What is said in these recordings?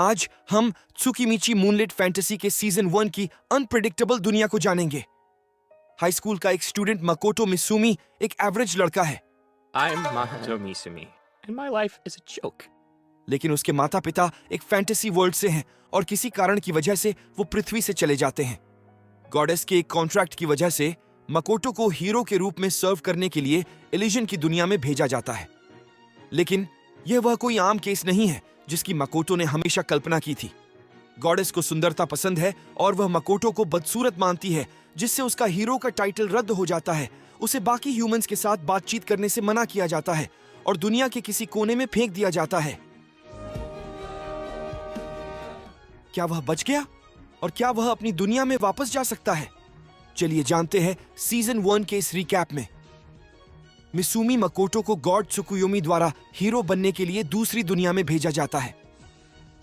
आज हम त्सुकिमिची moonlit fantasy के सीजन 1 की अनप्रेडिक्टेबल दुनिया को जानेंगे। हाई स्कूल का एक स्टूडेंट मकोटो मिसुमी एक एवरेज लड़का है। I'm Makoto Misumi, and my life is a joke. लेकिन उसके माता पिता एक फैंटेसी वर्ल्ड से हैं और किसी कारण की वजह से वो पृथ्वी से चले जाते हैं। गॉडेस के एक कॉन्ट्रैक्ट की वजह से मकोटो को हीरो के रूप में सर्व करने के लिए इल्यूजन की दुनिया में भेजा जाता है। लेकिन यह वह कोई आम केस नहीं है जिसकी मकोटो ने हमेशा कल्पना की थी। गॉडेस को सुंदरता पसंद है और वह मकोटो को बदसूरत मानती है, जिससे उसका हीरो का टाइटल रद्द हो जाता है। उसे बाकी ह्यूमंस के साथ बातचीत करने से मना किया जाता है और दुनिया के किसी कोने में फेंक दिया जाता है। क्या वह बच गया और क्या वह अपनी दुनिया में वापस जा सकता है? चलिए जानते हैं सीजन 1 के इस रिकैप में। मिसुमी मकोटो को गॉड त्सुकुयोमी द्वारा हीरो बनने के लिए दूसरी दुनिया में भेजा जाता है।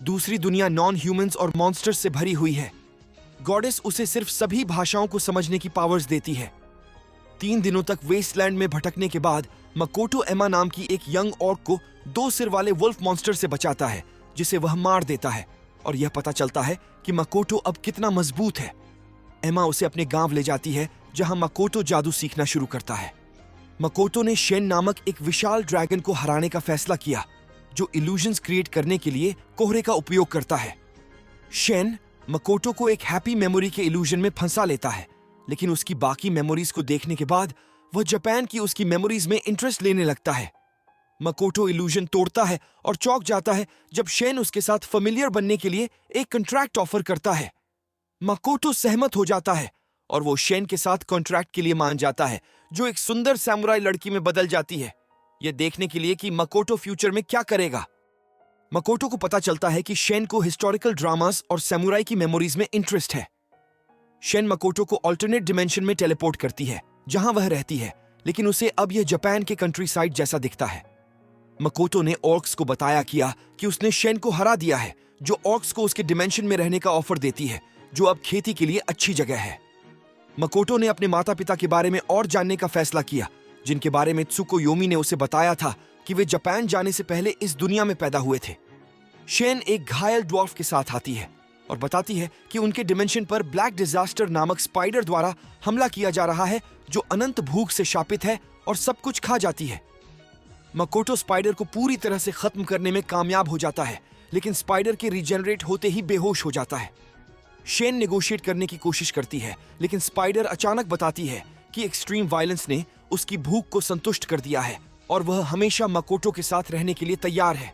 दूसरी दुनिया नॉन ह्यूमंस और मॉन्स्टर्स से भरी हुई है। गॉडेस उसे सिर्फ सभी भाषाओं को समझने की पावर्स देती है। 3 दिनों तक वेस्टलैंड में भटकने के बाद मकोटो एमा नाम की एक यंग ऑर्क को 2 सिर वाले वुल्फ मॉन्स्टर से बचाता है, जिसे वह मार देता है और यह पता चलता है कि मकोटो अब कितना मजबूत है। एमा उसे अपने गांव ले जाती है, जहां मकोटो जादू सीखना शुरू करता है। मकोटो ने शेन नामक एक विशाल ड्रैगन को हराने का फैसला किया, जो इल्यूजन्स क्रिएट करने के लिए कोहरे का उपयोग करता है। शेन मकोटो को एक हैप्पी मेमोरी के इल्यूजन में फंसा लेता है, लेकिन उसकी बाकी मेमोरीज को देखने के बाद वह जापान की उसकी मेमोरीज में इंटरेस्ट लेने लगता है। मकोटो इल्यूजन तोड़ता है और चौंक जाता है जब शेन उसके साथ फेमिलियर बनने के लिए एक कॉन्ट्रैक्ट ऑफर करता है। मकोटो सहमत हो जाता है और वो शेन के साथ कॉन्ट्रैक्ट के लिए मान जाता है, जो एक सुंदर सैमुराई लड़की में बदल जाती है, यह देखने के लिए कि मकोटो फ्यूचर में क्या करेगा। मकोटो को पता चलता है कि शेन को हिस्टोरिकल ड्रामास और सैमुराई की मेमोरीज में इंटरेस्ट है। शेन मकोटो को अल्टरनेट डिमेंशन में टेलीपोर्ट करती है, जहां वह रहती है, लेकिन उसे अब यह जापान के कंट्री साइड जैसा दिखता है। मकोटो ने ऑर्क्स को बताया किया कि उसने शेन को हरा दिया है, जो ऑर्क्स को उसके डिमेंशन में रहने का ऑफर देती है, जो अब खेती के लिए अच्छी जगह है। मकोटो ने अपने माता पिता के बारे में और जानने का फैसला किया, जिनके बारे में त्सुकुयोमी ने उसे बताया था कि वे जापान जाने से पहले इस दुनिया में पैदा हुए थे। शेन एक घायल ड्वार्फ के साथ आती है और बताती है कि उनके डिमेंशन पर ब्लैक डिजास्टर नामक स्पाइडर द्वारा हमला किया जा रहा है, जो अनंत भूख से शापित है और सब कुछ खा जाती है। मकोटो स्पाइडर को पूरी तरह से खत्म करने में कामयाब हो जाता है, लेकिन स्पाइडर के रीजेनरेट होते ही बेहोश हो जाता है। शेन नेगोशिएट करने की कोशिश करती है, लेकिन स्पाइडर अचानक बताती है कि एक्सट्रीम वायलेंस ने उसकी भूख को संतुष्ट कर दिया है और वह हमेशा मकोटो के साथ रहने के लिए तैयार है।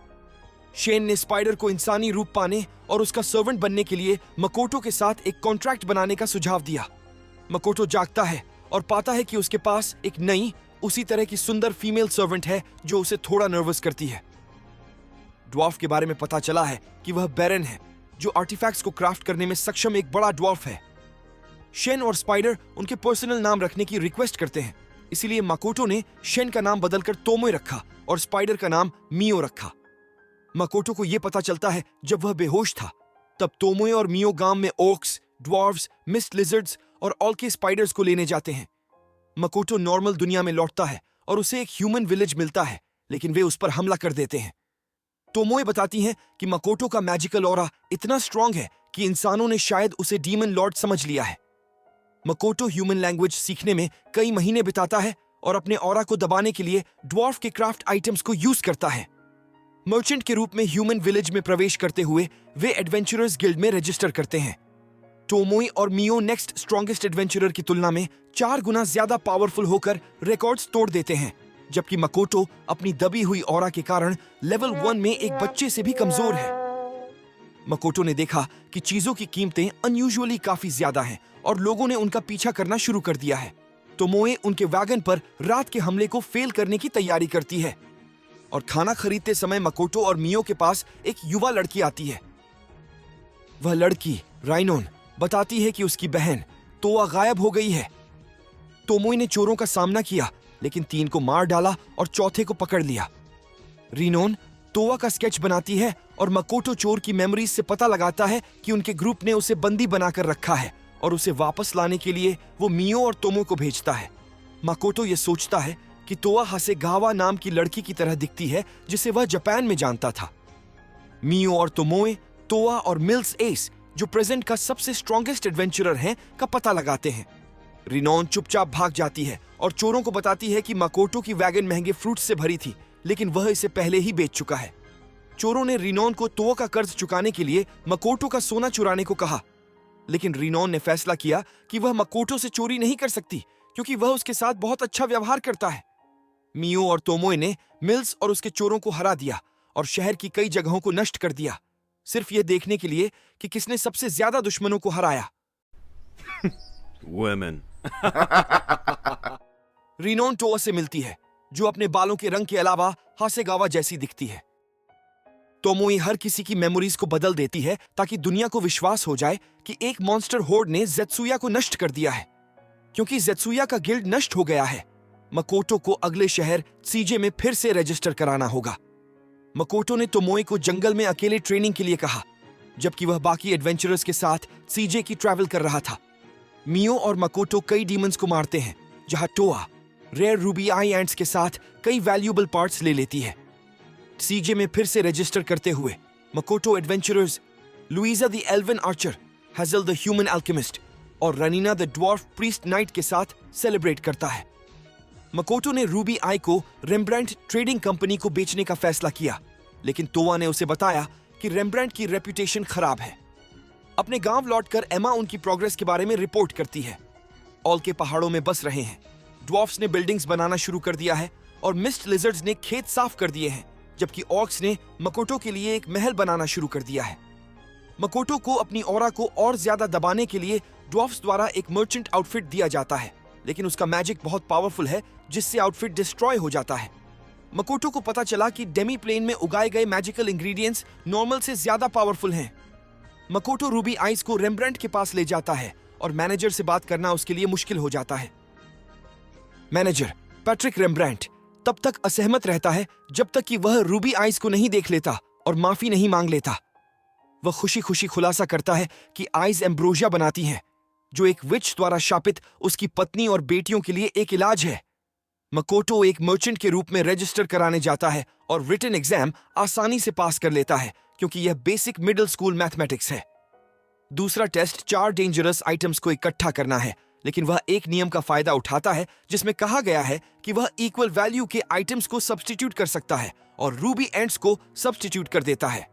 शेन ने स्पाइडर को इंसानी रूप पाने और उसका सर्वेंट बनने के लिए मकोटो के साथ एक कॉन्ट्रैक्ट बनाने का सुझाव दिया। मकोटो जागता है और पाता है कि उसके पास एक नई, उसी तरह की सुंदर फीमेल सर्वेंट है, जो उसे थोड़ा नर्वस करती है। ड्वार्फ के बारे में पता चला है कि वह बैरन है, जो आर्टिफैक्ट्स को क्राफ्ट करने में सक्षम एक बड़ा ड्वार्फ है। शेन और स्पाइडर उनके पर्सनल नाम रखने की रिक्वेस्ट करते हैं, इसीलिए मकोटो ने शेन का नाम बदलकर तोमोए रखा और स्पाइडर का नाम मियो रखा। मकोटो को यह पता चलता है जब वह बेहोश था, तब तोमोए और मियो गांव में ओक्स, ड्वार्फ्स, मिस्ट लिजर्ड्स और ऑल्के स्पाइडर्स को लेने जाते हैं। मकोटो नॉर्मल दुनिया में लौटता है और उसे एक ह्यूमन विलेज मिलता है, लेकिन वे उस पर हमला कर देते हैं। तोमोए बताती हैं कि मकोटो का मैजिकल ऑरा इतना स्ट्रांग है कि इंसानों ने शायद उसे डीमन लॉर्ड समझ लिया है। मकोटो ह्यूमन लैंग्वेज सीखने में कई महीने बिताता है और अपने ऑरा को दबाने के लिए ड्वार्फ के क्राफ्ट आइटम्स को यूज करता है। मर्चेंट के रूप में ह्यूमन विलेज में प्रवेश करते हुए वे एडवेंचरर्स गिल्ड में रजिस्टर करते हैं। तोमोए और मियो नेक्स्ट स्ट्रॉन्गेस्ट एडवेंचरर की तुलना में 4 गुना ज्यादा पावरफुल होकर रिकॉर्ड्स तोड़ देते हैं, जबकि मकोटो अपनी दबी हुई ऑरा के कारण लेवल 1 में एक बच्चे से भी कमजोर है। मकोटो ने देखा कि चीजों की कीमतें अनयूजुअली काफी ज्यादा हैं और लोगों ने उनका पीछा करना शुरू कर दिया है। तोमोए उनके वैगन पर रात के हमले को फेल करने की तैयारी करती है और खाना खरीदते समय मकोटो और मियो के पास एक युवा लड़की आती है। वह लड़की राइनोन बताती है कि उसकी बहन तोआ गायब हो गई है। तोमोए ने चोरों का सामना किया, लेकिन 3 को मार डाला और चौथे को पकड़ लिया। रिनोन तोआ का स्केच बनाती है और मकोटो चोर की मेमोरीज से पता लगाता है कि उनके ग्रुप ने उसे बंदी बनाकर रखा है और उसे वापस लाने के लिए वो मियो और तोमो को भेजता है। मकोटो ये सोचता है कि तोआ हासेगावा नाम की लड़की की तरह दिखती है, जिसे वह जापान में जानता था। मियो और तोमोए तोआ और मिल्स एस, जो प्रेजेंट का सबसे स्ट्रॉन्गेस्ट एडवेंचरर हैं, का पता लगाते हैं। रिनॉन चुपचाप भाग जाती है और चोरों को बताती है कि मकोटो की वैगन महंगे फ्रूट्स से भरी थी, लेकिन वह इसे पहले ही बेच चुका है। चोरों ने रिनॉन को तोआ का कर्ज चुकाने के लिए मकोटो का सोना चुराने को कहा, लेकिन रिनॉन ने फैसला किया कि वह मकोटो से चोरी नहीं कर सकती क्योंकि वह उसके साथ बहुत अच्छा व्यवहार करता है। मियो और तोमोए ने मिल्स और उसके चोरों को हरा दिया और शहर की कई जगहों को नष्ट कर दिया, सिर्फ यह देखने के लिए कि किसने सबसे ज्यादा दुश्मनों को हराया। Women. रिनॉन तोआ से मिलती है, जो अपने बालों के रंग के अलावा हासेगावा जैसी दिखती है। तोमोई हर किसी की मेमोरीज को बदल देती है ताकि दुनिया को विश्वास हो जाए कि एक मॉन्स्टर होर्ड ने ज़ेत्सुया को नष्ट कर दिया है। क्योंकि ज़ेत्सुया का गिल्ड नष्ट हो गया है, मकोटो को अगले शहर सीजे में फिर से रजिस्टर कराना होगा। मकोटो ने तोमोई को जंगल में अकेले ट्रेनिंग के लिए कहा, जबकि वह बाकी एडवेंचरर्स के साथ सीजे की ट्रैवल कर रहा था। मियो और मकोटो कई डीमंस को मारते हैं, जहां टोआ रेयर रूबी आई एंड्स के साथ कई वैल्यूएबल पार्ट्स ले लेती है। सीजे में फिर से रजिस्टर करते हुए Makoto adventurers Luiza the elven archer, Hazel the human alchemist और Ranina the dwarf priest knight के साथ सेलिब्रेट करता है। मकोटो ने रूबी आई को रेम्ब्रांड ट्रेडिंग कंपनी को बेचने का फैसला किया, लेकिन तोआ ने उसे बताया कि रेम्ब्रांड की रेपुटेशन खराब है। अपने गांव लौटकर एमा उनकी प्रोग्रेस के बारे में रिपोर्ट करती है। ऑल के पहाड़ों में बस रहे हैं, ड्वार्फ्स ने बिल्डिंग्स बनाना शुरू कर दिया है और मिस्ट लिजर्ड्स ने खेत साफ कर दिए हैं, जबकि ऑर्क्स ने मकोटो के लिए एक महल बनाना शुरू कर दिया है। मकोटो को अपनी ऑरा को और ज्यादा दबाने के लिए ड्वार्फ्स द्वारा एक मर्चेंट आउटफिट दिया जाता है, लेकिन उसका मैजिक बहुत पावरफुल है जिससे आउटफिट डिस्ट्रॉय हो जाता है। मकोटो को पता चला कि डेमी प्लेन में उगाए गए मैजिकल इंग्रेडिएंट्स नॉर्मल से ज्यादा पावरफुल हैं। मकोटो रूबी आइस को रेम्ब्रांड के पास ले जाता है और मैनेजर से बात करना उसके लिए मुश्किल हो जाता है। मैनेजर पैट्रिक रेम्ब्रांड तब तक असहमत रहता है जब तक कि वह रूबी आइस को नहीं देख लेता और माफी नहीं मांग लेता। वह खुशी खुशी खुलासा करता है कि आइस एम्ब्रोजिया बनाती हैं, जो एक विच द्वारा शापित उसकी पत्नी और बेटियों के लिए एक इलाज है। मकोटो एक मर्चेंट के रूप में रजिस्टर कराने जाता है और रिटन एग्जाम आसानी से पास कर लेता है क्योंकि यह बेसिक मिडिल स्कूल मैथमेटिक्स है। दूसरा टेस्ट 4 डेंजरस आइटम्स को इकट्ठा करना है, लेकिन वह एक नियम का फायदा उठाता है जिसमें कहा गया है कि वह इक्वल वैल्यू के आइटम्स को सब्स्टिट्यूट कर सकता है और रूबी एंड्स को सब्स्टिट्यूट कर देता है।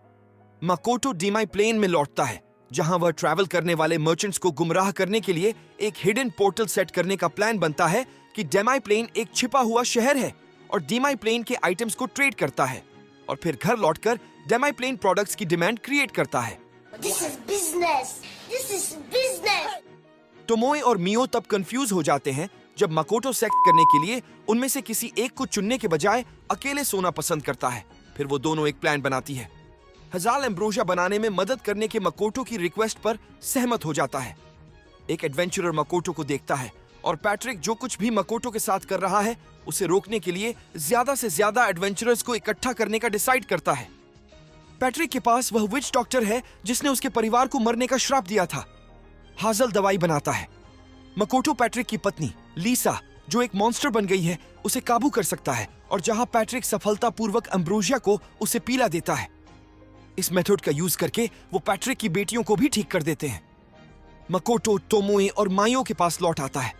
मकोटो डीमाई प्लेन में लौटता है, जहां वह ट्रैवल करने वाले मर्चेंट्स को गुमराह करने के लिए एक हिडन पोर्टल सेट करने का प्लान बनता है कि डेमाई प्लेन एक छिपा हुआ शहर है और डीमाई प्लेन के आइटम्स को ट्रेड करता है और फिर घर लौटकर डेमाई प्लेन प्रोडक्ट्स की डिमांड क्रिएट करता है। This is business. This is business. Tomoe और मियो तब कंफ्यूज हो जाते हैं जब मकोटो सेक्ट करने के लिए उनमें से किसी एक को चुनने के बजाय अकेले सोना पसंद करता है। फिर वो दोनों एक प्लान बनाती है। हजार एम्ब्रोजिया बनाने में मदद करने के मकोटो की रिक्वेस्ट पर सहमत हो जाता है। एक एडवेंचरर मकोटो को देखता है और पैट्रिक जो कुछ भी मकोटो के साथ कर रहा है उसे रोकने के लिए ज्यादा से ज्यादा एडवेंचरर्स को इकट्ठा करने का डिसाइड करता है। पैट्रिक के पास वह विच डॉक्टर है जिसने उसके परिवार को मरने का श्राप दिया था। हाजल दवाई बनाता है। मकोटो पैट्रिक की पत्नी लीसा, जो एक मॉन्स्टर बन गई है, उसे काबू कर सकता है और जहां पैट्रिक सफलतापूर्वक एम्ब्रोजिया को उसे पीला देता है। इस मेथड का यूज करके वो पैट्रिक की बेटियों को भी ठीक कर देते हैं। मकोटो तोमोए और मायो के पास लौट आता है,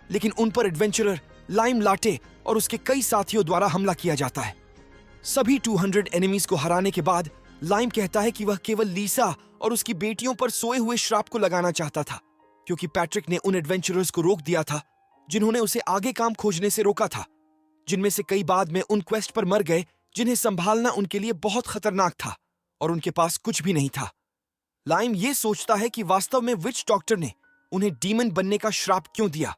लेकिन उन पर एडवेंचरर लाइम लाटे और उसके कई साथियों द्वारा हमला किया जाता है। सभी 200 एनिमीज को हराने के बाद लाइम कहता है कि वह केवल लीसा और उसकी बेटियों पर सोए हुए श्राप को लगाना चाहता था, क्योंकि पैट्रिक ने उन एडवेंचरर्स को रोक दिया था जिन्होंने उसे आगे काम खोजने से रोका था, जिनमें से कई बाद में उन क्वेस्ट पर मर गए जिन्हें संभालना उनके लिए बहुत खतरनाक था और उनके पास कुछ भी नहीं था। लाइम ये सोचता है कि वास्तव में विच डॉक्टर ने उन्हें डीमन बनने का श्राप क्यों दिया।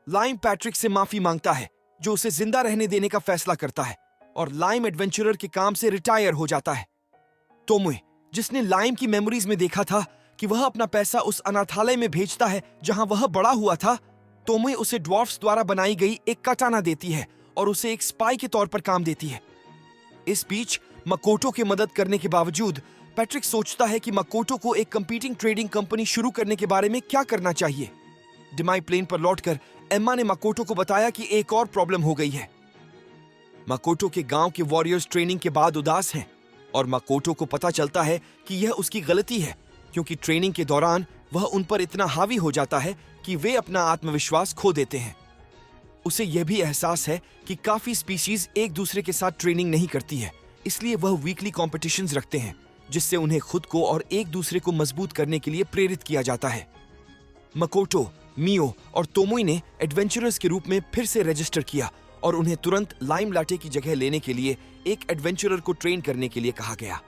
लाइम पैट्रिक से माफी मांगता है, जो उसे जिंदा रहने देने का फैसला करता है, और लाइम एडवेंचरर के काम से रिटायर हो जाता है। तोमोए, जिसने लाइम की मेमोरीज में देखा था कि वह अपना पैसा उस अनाथालय में भेजता है जहां वह बड़ा हुआ था, तोमोए उसे ड्वार्फ्स द्वारा बनाई गई एक कटाना देती है और उसे एक स्पाई के तौर पर काम देती है। इस बीच मकोटो की मदद करने के बावजूद पैट्रिक सोचता है कि मकोटो को एक कंपीटिंग ट्रेडिंग कंपनी शुरू करने के बारे में क्या करना चाहिए। डिमाई प्लेन पर लौटकर एम्मा ने मकोटो को बताया कि एक और प्रॉब्लम हो गई है। मकोटो के गांव के वॉरियर्स ट्रेनिंग के बाद उदास हैं और मकोटो को पता चलता है कि यह उसकी गलती है, क्योंकि ट्रेनिंग के दौरान वह उन पर इतना हावी हो जाता है कि वे अपना आत्मविश्वास खो देते हैं। उसे यह भी एहसास है कि काफी स्पीशीज एक दूसरे के साथ ट्रेनिंग नहीं करती है, इसलिए वह वीकली कॉम्पिटिशन्स रखते हैं, जिससे उन्हें खुद को और एक दूसरे को मजबूत करने के लिए प्रेरित किया जाता है। मकोटो, मियो और तोमोई ने एडवेंचरर्स के रूप में फिर से रजिस्टर किया और उन्हें तुरंत लाइम लाटे की जगह लेने के लिए एक एडवेंचरर को ट्रेन करने के लिए कहा गया।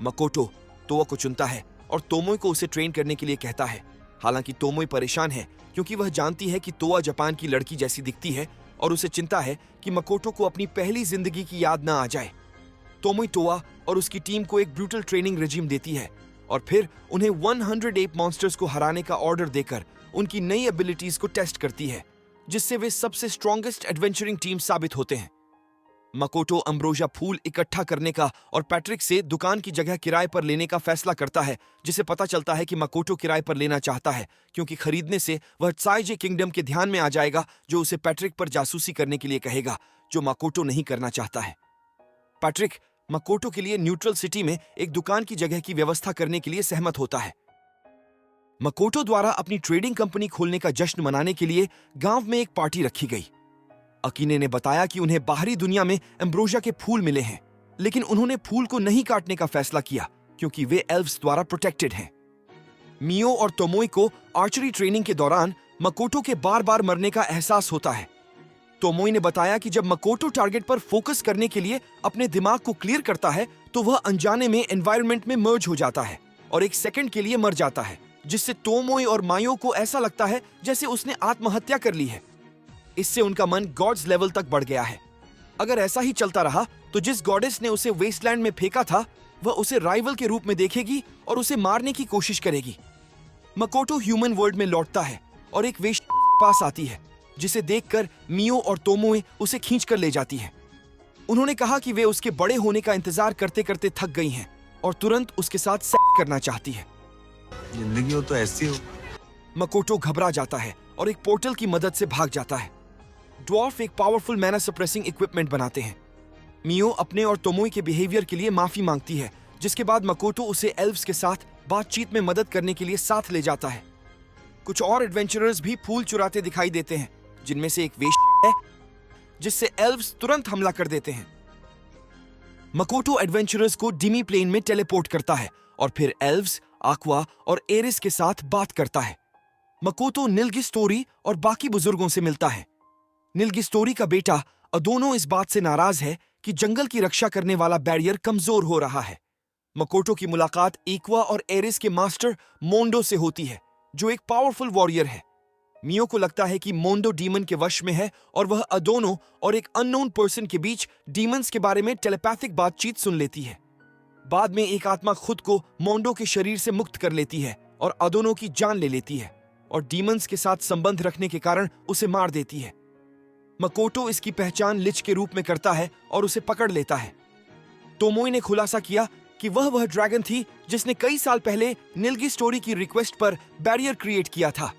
मकोटो तोआ को चुनता है और तोमोई को उसे ट्रेन करने के लिए कहता है। हालांकि तोमोई परेशान है, क्योंकि वह जानती है कि तोआ जापान की लड़की जैसी दिखती है और उसे चिंता है कि मकोटो को अपनी पहली जिंदगी की याद न आ जाए। तोमोई तोआ और उसकी टीम को एक ब्रूटल ट्रेनिंग रेजिम देती है और फिर उन्हें 100 एप मॉन्स्टर्स को हराने का ऑर्डर देकर उनकी नई एबिलिटीज को टेस्ट करती है, जिससे वे सबसे स्ट्रॉन्गेस्ट एडवेंचरिंग टीम साबित होते हैं। मकोटो अम्ब्रोसिया फूल इकट्ठा करने का और पैट्रिक से दुकान की जगह किराए पर लेने का फैसला करता है, जिसे पता चलता है कि मकोटो किराए पर लेना चाहता है, क्योंकि खरीदने से वह साइजे किंगडम के ध्यान में आ जाएगा, जो उसे पैट्रिक पर जासूसी करने के लिए कहेगा, जो मकोटो नहीं करना चाहता है। पैट्रिक मकोटो के लिए न्यूट्रल सिटी में एक दुकान की जगह की व्यवस्था करने के लिए सहमत होता है। मकोटो द्वारा अपनी ट्रेडिंग कंपनी खोलने का जश्न मनाने के लिए गांव में एक पार्टी रखी गई। अकीने ने बताया कि उन्हें बाहरी दुनिया में एम्ब्रोसिया के फूल मिले हैं, लेकिन उन्होंने फूल को नहीं काटने का फैसला किया, क्योंकि वे एल्व्स द्वारा प्रोटेक्टेड हैं। मियो और तोमोई को आर्चरी ट्रेनिंग के दौरान मकोटो के बार बार मरने का एहसास होता है। तोमोई ने बताया कि जब मकोटो टारगेट पर फोकस करने के लिए अपने दिमाग को क्लियर करता है, तो वह अनजाने में एनवायरनमेंट में मर्ज हो जाता है और एक सेकंड के लिए मर जाता है, जिससे तोमोई और मायो को ऐसा लगता है जैसे उसने आत्महत्या कर ली है। इससे उनका मन गॉड्स लेवल तक बढ़ गया है। अगर ऐसा ही चलता रहा तो जिस गॉडेस ने उसे वेस्टलैंड में फेंका था, वह उसे राइवल के रूप में देखेगी और उसे मारने की कोशिश करेगी। मकोटो ह्यूमन वर्ल्ड में लौटता है और एक वेश्या पास आती है, जिसे देखकर मियो और तोमोई उसे खींच कर ले जाती है। उन्होंने कहा कि वे उसके बड़े होने का इंतजार करते करते थक गई हैं और तुरंत उसके साथ सेक्स करना चाहती है। जिंदगी हो तो ऐसी हो। मकोटो घबरा जाता है और एक पोर्टल की मदद से भाग जाता है। ड्वार्फ एक पावरफुल मैना सप्रेसिंग इक्विपमेंट बनाते हैं। मियो अपने और तोमोई के बिहेवियर के लिए माफी मांगती है, जिसके बाद मकोटो उसे एल्व्स के साथ बातचीत में मदद करने के लिए साथ ले जाता है। कुछ और एडवेंचरर्स भी फूल चुराते दिखाई देते हैं, जिनमें से एक वेश्या है, जिससे एल्व्स तुरंत हमला कर देते हैं। मकोटो एडवेंचरर्स को डिमी प्लेन में टेलीपोर्ट करता है और फिर एल्व्स, आक्वा और एरिस के साथ बात करता है। मकोटो निल्गिस्टोरी और बाकी बुजुर्गों से मिलता है। निल्गिस्टोरी का बेटा अदोनो इस बात से नाराज है कि जंगल की रक्षा करने वाला बैरियर कमजोर हो रहा है। मकोटो की मुलाकात एक्वा और एरिस के मास्टर मोंडो से होती है, जो एक पावरफुल वॉरियर है। मियो को लगता है कि मोंडो डीमन के वश में है और वह अदोनो और एक अननोन पर्सन के बीच डीमंस के बारे में टेलीपैथिक बातचीत सुन लेती है। बाद में एक आत्मा खुद को मोंडो के शरीर से मुक्त कर लेती है और अदोनो की जान ले लेती है और डीमंस के साथ संबंध रखने के कारण उसे मार देती है। मकोटो इसकी पहचान लिच के रूप में करता है और उसे पकड़ लेता है। तोमोई ने खुलासा किया कि वह ड्रैगन थी जिसने कई साल पहले निल्गिस्टोरी की रिक्वेस्ट पर बैरियर क्रिएट किया था।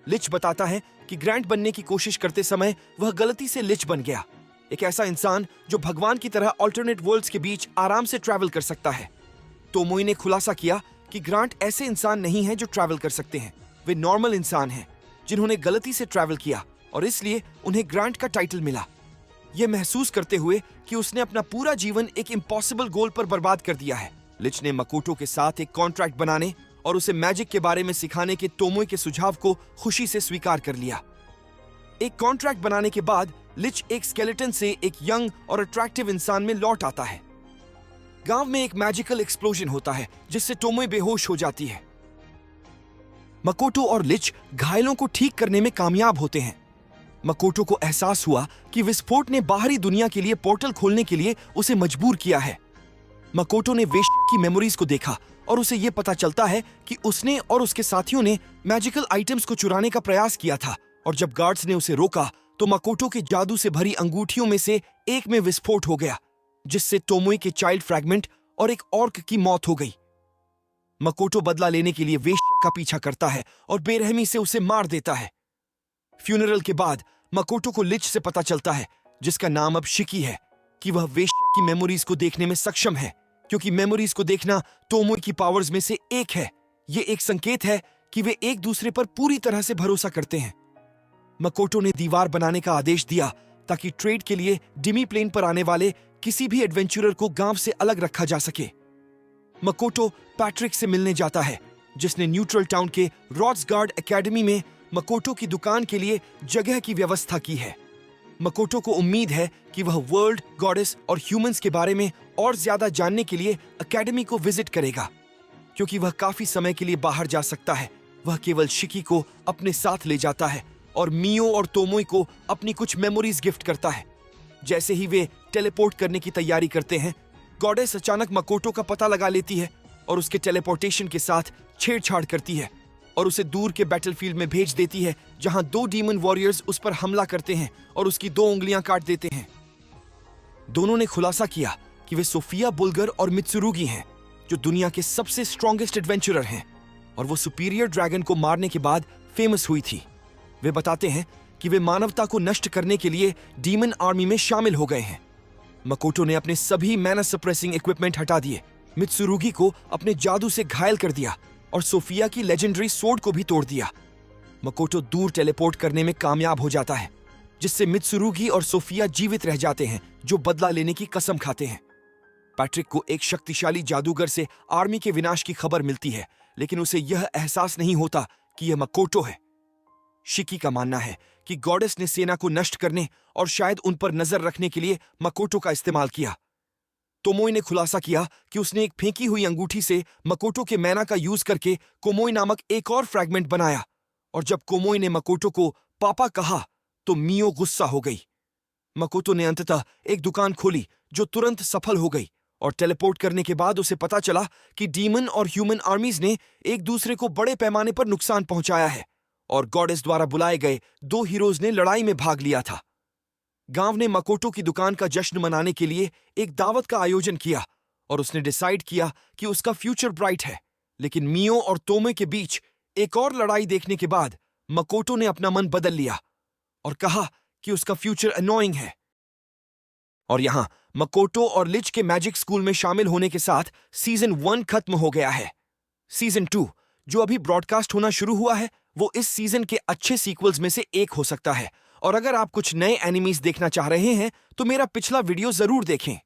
लिच बताता है कि ग्रैंट बनने की कोशिश करते समय वह गलती से लिच बन गया, एक ऐसा इंसान जो भगवान की तरह ऑल्टरनेट वर्ल्ड्स के बीच आराम से ट्रैवल कर सकता है। तोमोई ने खुलासा किया कि ग्रांट ऐसे इंसान नहीं हैं जो ट्रैवल कर सकते हैं, वे नॉर्मल इंसान हैं जिन्होंने गलती से ट्रैवल किया और इसलिए उन्हें ग्रांट का टाइटल मिला। यह महसूस करते हुए कि उसने अपना पूरा जीवन एक इम्पॉसिबल गोल पर बर्बाद कर दिया है, लिच ने मकोटो के साथ एक कॉन्ट्रैक्ट बनाने और उसे मैजिक के बारे में सिखाने के तोमोई के सुझाव को खुशी से स्वीकार कर लिया। एक कॉन्ट्रैक्ट बनाने के बाद लिच एक स्केलेटन से एक यंग और अट्रैक्टिव इंसान में लौट आता है। गांव में एक मैजिकल एक्सप्लोजन होता है जिससे तोमोई बेहोश हो जाती है। मकोटो और लिच घायलों को ठीक करने में कामयाब होते हैं। मकोटो को एहसास हुआ कि विस्फोट ने बाहरी दुनिया के लिए पोर्टल खोलने के लिए उसे मजबूर किया है। मकोटो ने वेश्या की मेमोरीज को देखा और उसे यह पता चलता है कि उसने और उसके साथियों ने मैजिकल आइटम्स को चुराने का प्रयास किया था और जब गार्ड्स ने उसे रोका तो मकोटो के जादू से भरी अंगूठियों में से एक में विस्फोट हो गया, जिससे तोमोई के चाइल्ड फ्रैगमेंट और एक ऑर्क की मौत हो गई। मकोटो बदला लेने के लिए वेश्या का पीछा करता है और बेरहमी से उसे मार देता है। फ्यूनरल के बाद मकोटो को लिच से पता चलता है, जिसका नाम अब शिकी है, कि वह वेश्या की मेमोरीज को देखने में सक्षम है, क्योंकि मेमोरीज को देखना तोमोई की पावर्स में से एक है। ये एक संकेत है कि वे एक दूसरे पर पूरी तरह से भरोसा करते हैं। मकोटो ने दीवार बनाने का आदेश दिया ताकि ट्रेड के लिए डिमी प्लेन पर आने वाले किसी भी एडवेंचरर को गांव से अलग रखा जा सके। मकोटो पैट्रिक से मिलने जाता है, जिसने न्यूट्रल टाउन के रॉड्सगार्ड एकेडमी में मकोटो की दुकान के लिए जगह की व्यवस्था की है। मकोटो को उम्मीद है कि वह वर्ल्ड, गॉडेस और ह्यूमंस के बारे में और ज्यादा जानने के लिए एकेडमी को विजिट करेगा। क्योंकि वह काफी समय के लिए बाहर जा सकता है, वह केवल शिकी को अपने साथ ले जाता है और मियो और तोमोई को अपनी कुछ मेमोरीज गिफ्ट करता है। जैसे ही वे टेलीपोर्ट करने की तैयारी करते हैं, गॉडेस अचानक मकोटो का पता लगा लेती है और उसके टेलीपोर्टेशन के साथ छेड़छाड़ करती है और उसे दूर के बैटलफील्ड में भेज देती है, जहां 2 डीमन वॉरियर्स उस पर हमला करते हैं और उसकी 2 उंगलियां काट देते हैं। दोनों ने खुलासा किया कि वे सोफिया बुल्गर और मित्सुरुगी हैं, जो दुनिया के सबसे स्ट्रॉन्गेस्ट एडवेंचरर हैं और वो सुपीरियर ड्रैगन को मारने के बाद फेमस हुई थी। वे बताते हैं कि वे मानवता को नष्ट करने के लिए डीमन आर्मी में शामिल हो गए हैं। मकोटो ने अपने सभी मैना सप्रेसिंग इक्विपमेंट हटा दिए, मित्सुरुगी को अपने जादू से घायल कर दिया और सोफिया की लेजेंडरी सोर्ड को भी तोड़ दिया। मकोटो दूर टेलीपोर्ट करने में कामयाब हो जाता है, जिससे मित्सुरुगी और सोफिया जीवित रह जाते हैं, जो बदला लेने की कसम खाते हैं। पैट्रिक को एक शक्तिशाली जादूगर से आर्मी के विनाश की खबर मिलती है, लेकिन उसे यह एहसास नहीं होता कि यह मकोटो है। शिकी का मानना है कि गॉडेस ने सेना को नष्ट करने और शायद उन पर नजर रखने के लिए मकोटो का इस्तेमाल किया। तोमोई ने खुलासा किया कि उसने एक फेंकी हुई अंगूठी से मकोटो के मैना का यूज करके कोमोई नामक एक और फ्रैगमेंट बनाया, और जब कोमोई ने मकोटो को पापा कहा तो मियो गुस्सा हो गई। मकोटो ने अंततः एक दुकान खोली जो तुरंत सफल हो गई, और टेलीपोर्ट करने के बाद उसे पता चला कि डीमन और ह्यूमन आर्मीज ने एक दूसरे को बड़े पैमाने पर नुकसान पहुंचाया है और गॉडेस द्वारा बुलाए गए 2 हीरोज ने लड़ाई में भाग लिया था। गांव ने मकोटो की दुकान का जश्न मनाने के लिए एक दावत का आयोजन किया और उसने डिसाइड किया कि उसका फ्यूचर ब्राइट है। लेकिन मियो और तोमे के बीच एक और लड़ाई देखने के बाद मकोटो ने अपना मन बदल लिया और कहा कि उसका फ्यूचर अनोइंग है। और यहां मकोटो और लिच के मैजिक स्कूल में शामिल होने के साथ सीजन 1 खत्म हो गया है। सीजन 2 जो अभी ब्रॉडकास्ट होना शुरू हुआ है, वो इस सीजन के अच्छे सीक्वल्स में से एक हो सकता है। और अगर आप कुछ नए एनिमीज देखना चाह रहे हैं तो मेरा पिछला वीडियो जरूर देखें।